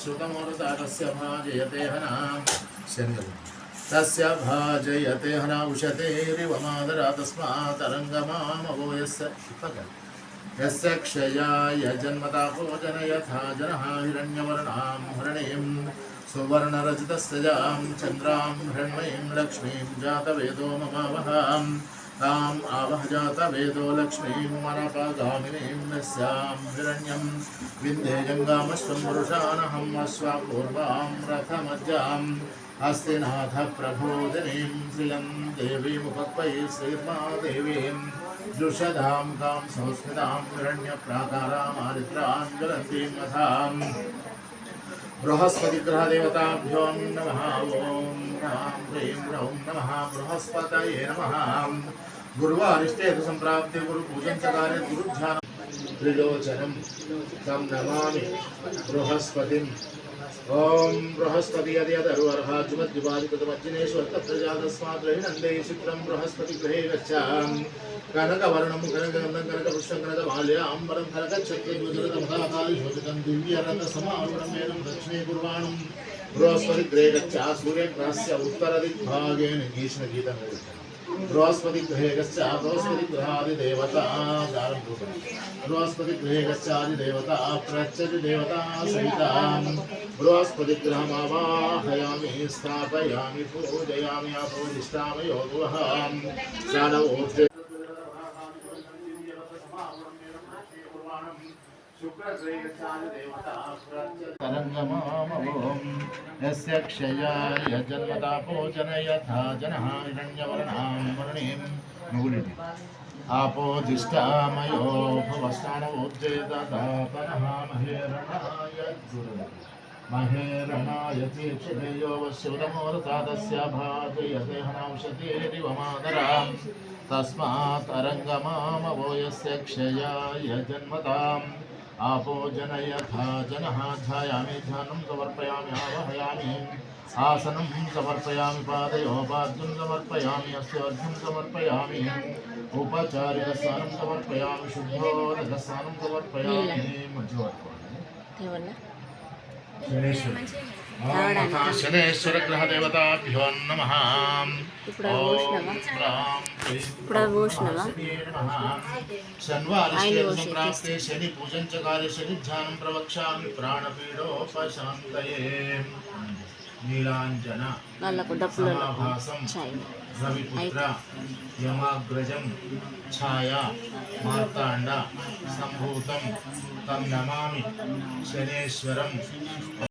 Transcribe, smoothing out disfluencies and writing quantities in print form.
श्रुतमोरतातस्य भाजयते हना तस्य भाजयते हना उशतेरिव मादरा तस्मातरङ्गमामवो यस्य क्षयाय जन्मतापो जनयथा जनः हिरण्यवर्णां हरणीं सुवर्णरजतस्तजां चन्द्रां हिरण्मयीं लक्ष्मीं जातवेदो ममावहां ताम् आवह जातवेदो लक्ष्मीं मनपगामिनीं यस्यां हिरण्यं विन्ध्ये जङ्गामश्वं पुरुषानहं अश्वापूर्वां रथमज्जां हस्तिनाथ प्रबोधिनीं श्रियं देवीमुपक्वैः श्रीर्मा देवीं जुषधां कां संस्मितां हिरण्यप्राकारामारित्रां ज्वलन्तीं मथां बृहस्पतिग्रहदेवताभ्यो नमः। ॐ ह्रां ह्रीं ह्रौं नमः बृहस्पतये नमः। गुरुवारिष्टेतु सम्प्राप्ते गुरुपूजन च कार्ये गुरुध्यानं त्रिलोचनं तं नमामि बृहस्पतिम्। ओम बृहस्पति यद्यदर्वर्हाजुमद्युपादिकृतमज्जिनेश्वर तत्र जातस्मात् रहिनन्दे चित्रं बृहस्पति गृहे गच्छामि कनकवर्णं कनकगन्धं कनकपुष्पं कनकमाल्याम्बरं कनकच्छत्रध्वजरथमहाकालशोभितं दिव्यरथसमारूढं दक्षिणे कुर्वाणं बृहस्पति गृहे गच्छा सूर्यग्रहस्य उत्तरदिग्भागेन गीष्मगीतं बृहस्पति गृहे गच्छा बृहस्पति गृहादिदेवता बृहस्पति गृहे गच्छादिदेवता प्रत्यधिदेवता सहितां बृहस्पति गृहमावाहयामि स्थापयामि पूजयामि अपूजिष्टामि योगवहां सानवोऽर्थे तरङ्गमामवों यस्य क्षयाय जन्मतापोचन यथा जनः हिरण्यवर्णां वर्णीं मुगुलिति आपोदिष्टामयो भवस्नानवोज्जेदतापनः महेरणाय तीक्षणेयो वश्यवतमोरतादस्य भाजयते हनौषधेरिव मादरां तस्मात् अरङ्गमामवो यस्य क्षयाय जन्मताम् आपो जनयथा जनः ध्यायामि ध्यानं समर्पयामि आवाहयामि आसनं समर्पयामि पादयोः पाद्यं समर्पयामि अस्य अर्घ्यं समर्पयामि उपचारिकस्नानं समर्पयामि शुद्धोदकस्नानं समर्पयामि शनेश्वर ग्रह देवताभ्यो नमः। शनिवारिष्टे शनि पूजन च कार्य शनि ध्यानं प्रवक्ष्यामि प्राणपीडोपशान्तये नीलाञ्जन समाभासं रविपुत्र यमाग्रजं छाया मार्ताण्ड सम्भूतं तं नमामि शनेश्वरम्।